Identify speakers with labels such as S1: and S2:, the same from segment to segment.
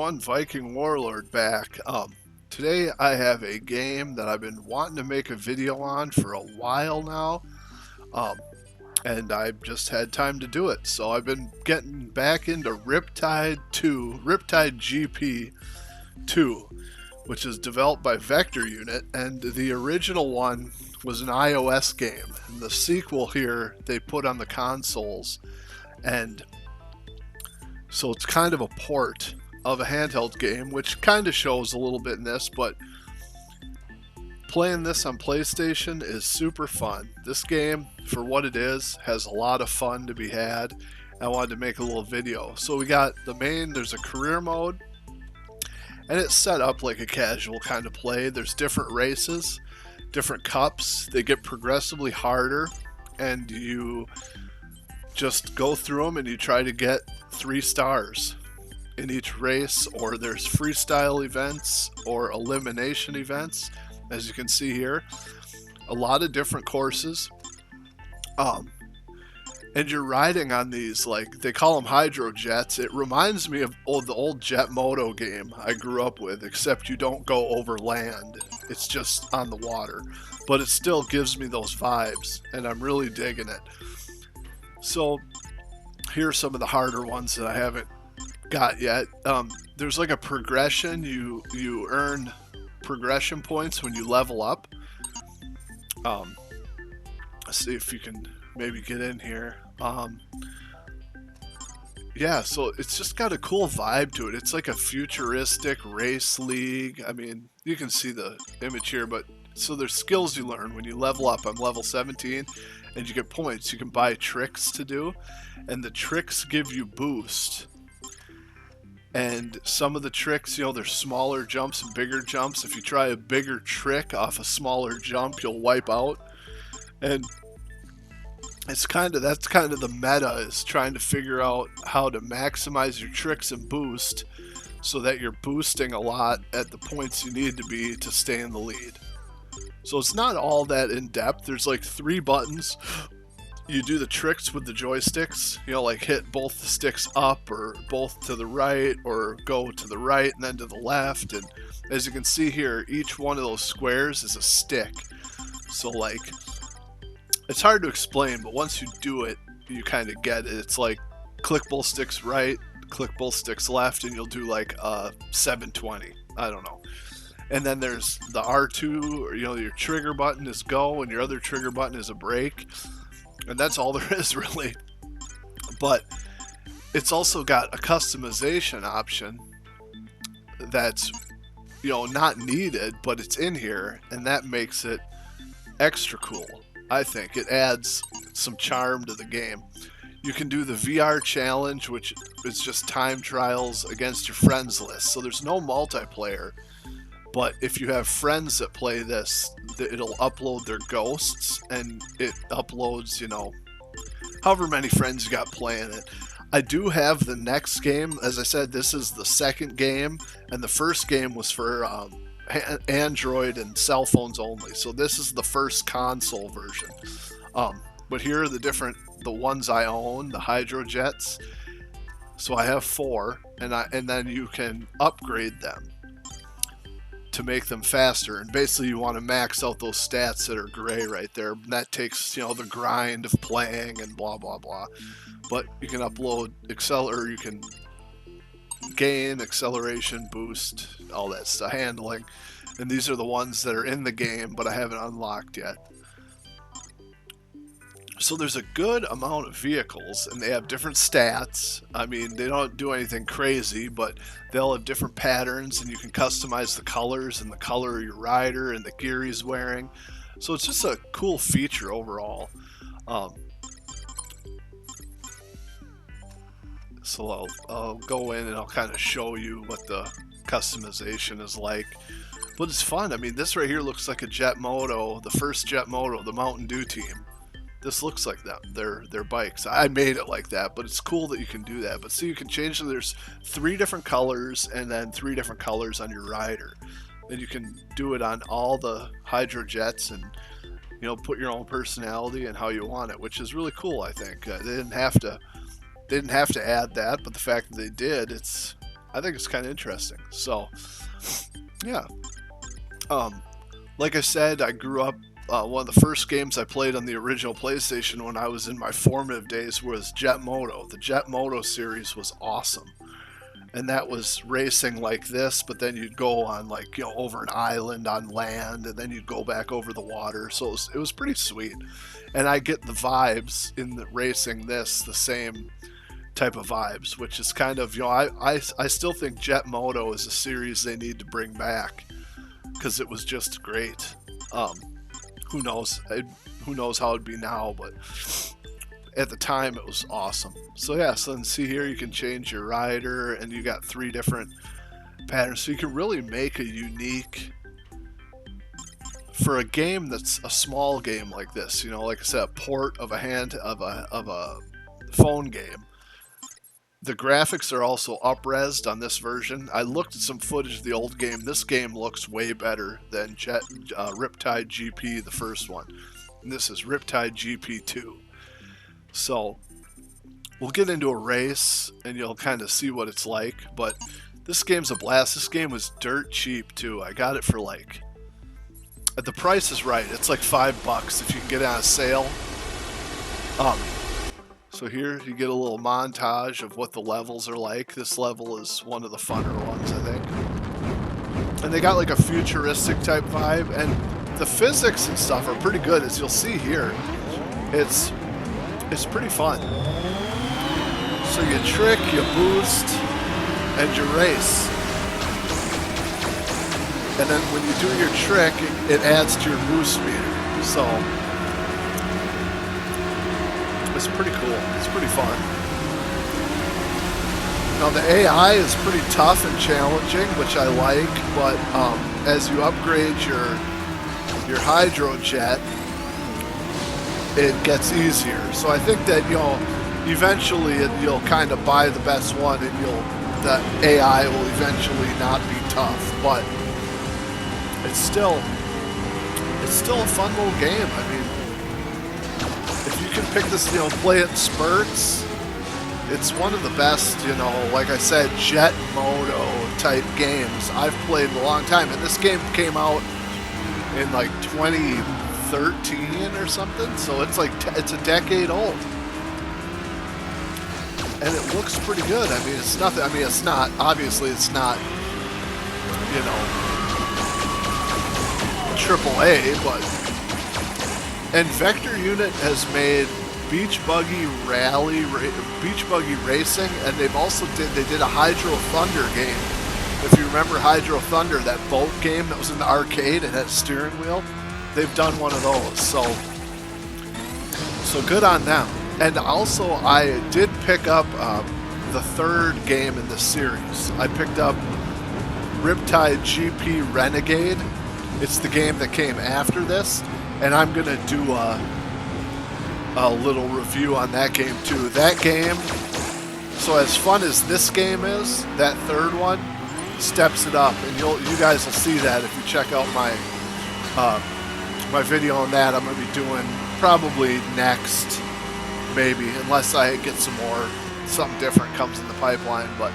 S1: everyone, Viking Warlord back. Today I have a game that I've been wanting to make a video on for a while now, um, and I've just had time to do it. So I've been getting back into RIPTIDE GP2, which is developed by Vector Unit, and the original one was an iOS game. And the sequel here they put on the consoles, and so it's kind of a port of a handheld game, which kind of shows a little bit in this, but playing this on PlayStation is super fun. This game, for what it is, has a lot of fun to be had. I wanted to make a little video. So we got the main, there's a career mode, and it's set up like a casual kind of play. There's different races, different cups. They get progressively harder, and you just go through them and you try to get 3 stars in each race, or there's freestyle events or elimination events, as you can see here. A lot of different courses, and you're riding on these, like, they call them hydro jets. It reminds me of the old Jet Moto game I grew up with, except you don't go over land, it's just on the water, but it still gives me those vibes, and I'm really digging it. So here's some of the harder ones that I haven't got yet. There's like a progression. You earn progression points when you level up. Let's see if you can maybe get in here. Yeah, so it's just got a cool vibe to it. It's like a futuristic race league. I mean, you can see the image here, but so there's skills you learn when you level up. I'm level 17, and you get points. You can buy tricks to do, and the tricks give you boost. And some of the tricks, there's smaller jumps and bigger jumps. If you try a bigger trick off a smaller jump, you'll wipe out. And that's kind of the meta, is trying to figure out how to maximize your tricks and boost so that you're boosting a lot at the points you need to be to stay in the lead. So it's not all that in depth. There's like 3 buttons. You do the tricks with the joysticks, like hit both the sticks up or both to the right, or go to the right and then to the left. And as you can see here, each one of those squares is a stick. So like, it's hard to explain, but once you do it, you kind of get it. It's like click both sticks right, click both sticks left, and you'll do like a 720. I don't know. And then there's the R2, or your trigger button is go, and your other trigger button is a brake. And that's all there is, really. But it's also got a customization option that's, not needed, but it's in here, and that makes it extra cool. I think it adds some charm to the game. You can do the VR challenge, which is just time trials against your friends list. So there's no multiplayer, but if you have friends that play this, it'll upload their ghosts, and it uploads, however many friends you got playing it. I do have the next game. As I said, this is the second game, and the first game was for Android and cell phones only. So this is the first console version. But here are the ones I own, the hydro jets. So I have 4, and then you can upgrade them to make them faster. And basically you want to max out those stats that are gray right there. And that takes, the grind of playing and blah blah blah. But you can upload you can gain acceleration, boost, all that stuff, handling. And these are the ones that are in the game, but I haven't unlocked yet. So there's a good amount of vehicles, and they have different stats. I mean, they don't do anything crazy, but they'll have different patterns, and you can customize the colors and the color of your rider and the gear he's wearing. So it's just a cool feature overall. So I'll go in and I'll kind of show you what the customization is like. But it's fun. I mean, this right here looks like a Jet Moto, the first Jet Moto, the Mountain Dew team. This looks like them, their bikes. I made it like that, but it's cool that you can do that. But see, you can change them. There's 3 different colors, and then 3 different colors on your rider. And you can do it on all the hydro jets, and put your own personality and how you want it, which is really cool. I think they didn't have to add that, but the fact that they did, it's I think it's kind of interesting. So, yeah. Um, like I said, I grew up. One of the first games I played on the original PlayStation when I was in my formative days was Jet Moto. The Jet Moto series was awesome. And that was racing like this, but then you'd go on like, over an island on land, and then you'd go back over the water. So it was pretty sweet. And I get the vibes in the racing this, the same type of vibes, which is kind of, I still think Jet Moto is a series they need to bring back because it was just great. Who knows? Who knows how it'd be now, but at the time it was awesome. So yeah, so then see here, you can change your rider, and you got 3 different patterns. So you can really make a unique, for a game that's a small game like this, like I said, a port of a phone game. The graphics are also up-resed on this version. I looked at some footage of the old game. This game looks way better than RIPTIDE GP, the first one. And this is RIPTIDE GP2. So we'll get into a race, and you'll kind of see what it's like. But this game's a blast. This game was dirt cheap, too. I got it for like... The price is right. It's like $5 if you can get it on a sale. So here you get a little montage of what the levels are like. This level is one of the funner ones, I think. And they got like a futuristic type vibe, and the physics and stuff are pretty good, as you'll see here. It's pretty fun. So you trick, you boost, and you race. And then when you do your trick, it adds to your boost meter. So it's pretty cool. It's pretty fun. Now the AI is pretty tough and challenging, which I like, but as you upgrade your hydro jet, it gets easier. So I think that eventually you'll kind of buy the best one, and the AI will eventually not be tough, but it's still a fun little game. I mean, if you can pick this, play it in spurts, it's one of the best, like I said, Jet Moto type games I've played in a long time. And this game came out in like 2013 or something, so it's like it's a decade old. And it looks pretty good. I mean, it's nothing. I mean, it's not, obviously it's not, AAA, but... And Vector Unit has made Beach Buggy Racing, and they did a Hydro Thunder game. If you remember Hydro Thunder, that boat game that was in the arcade and had a steering wheel, they've done one of those. So good on them. And also, I did pick up the 3rd game in this series. I picked up RIPTIDE GP Renegade. It's the game that came after this, and I'm going to do a little review on that game too. That game, so as fun as this game is, that 3rd one steps it up, and you guys will see that if you check out my my video on that. I'm going to be doing probably next, maybe, unless I get something different comes in the pipeline. But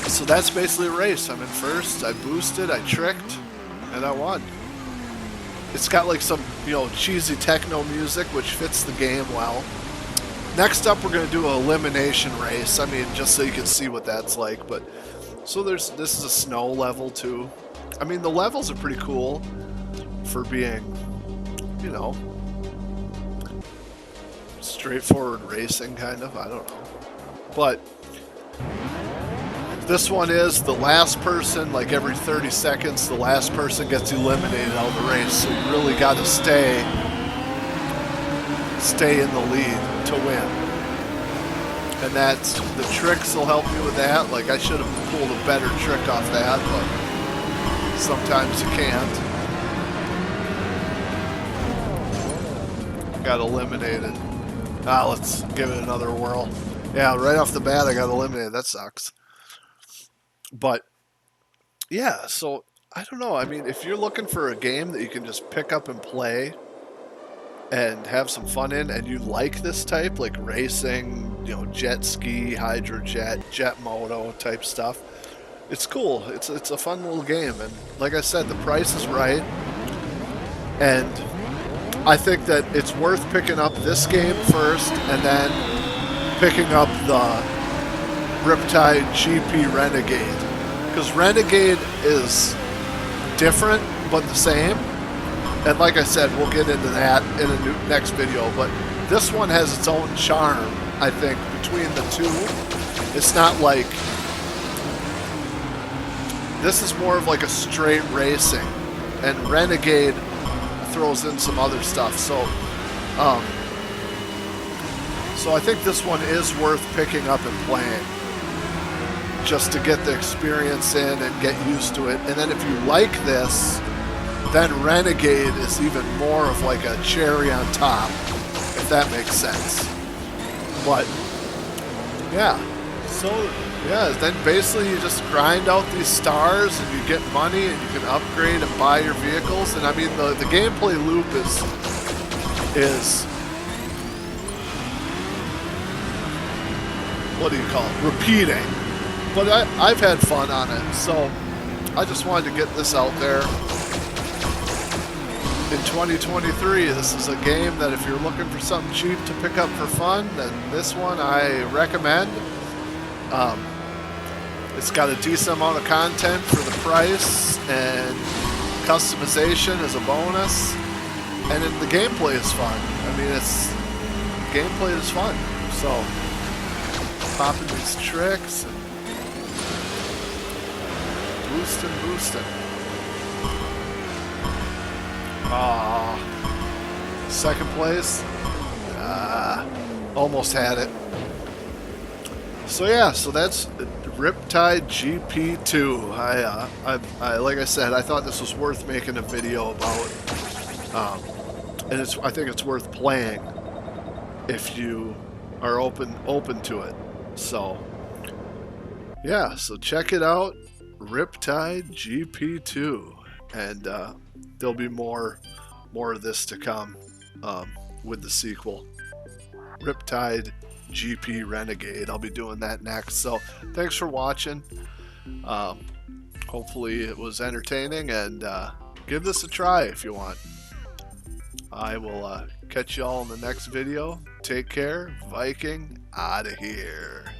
S1: so that's basically a race. I'm in first, I boosted, I tricked, and I won. It's got like some, cheesy techno music, which fits the game well. Next up, we're going to do an elimination race. I mean, just so you can see what that's like. But so this is a snow level too. I mean, the levels are pretty cool for being, straightforward racing kind of. I don't know. But this one is the last person, like every 30 seconds, the last person gets eliminated out of the race. So you really got to stay in the lead to win. And that's, the tricks will help you with that. Like, I should have pulled a better trick off that, but sometimes you can't. Got eliminated. Let's give it another whirl. Yeah, right off the bat I got eliminated. That sucks. But yeah, so I don't know. I mean, if you're looking for a game that you can just pick up and play, and have some fun in, and you like this type, like racing, you know, jet ski, hydrojet, jet moto type stuff, it's cool. It's a fun little game, and like I said, the price is right, and I think that it's worth picking up this game first, and then picking up the RIPTIDE GP Renegade, because Renegade is different but the same. And like I said, we'll get into that in a next video, but this one has its own charm, I think, between the two. It's not like... This is more of like a straight racing, and Renegade throws in some other stuff, so I think this one is worth picking up and playing, just to get the experience in and get used to it. And then if you like this, then Renegade is even more of like a cherry on top, if that makes sense. But yeah, so yeah, then basically you just grind out these stars and you get money and you can upgrade and buy your vehicles. And I mean, the gameplay loop is what do you call it? Repeating. But I've had fun on it, so I just wanted to get this out there. In 2023, this is a game that if you're looking for something cheap to pick up for fun, then this one I recommend. It's got a decent amount of content for the price, and customization is a bonus, and the gameplay is fun. I mean, gameplay is fun. So popping these tricks and boosting. Second place. Almost had it. So yeah, so that's RIPTIDE GP2. I like I said, I thought this was worth making a video about, and I think it's worth playing if you are open to it. So yeah, so check it out, RIPTIDE GP2, and there'll be more of this to come with the sequel, RIPTIDE GP Renegade. I'll be doing that next. So thanks for watching. Hopefully it was entertaining, and give this a try if you want. I will catch you all in the next video. Take care. Viking out of here.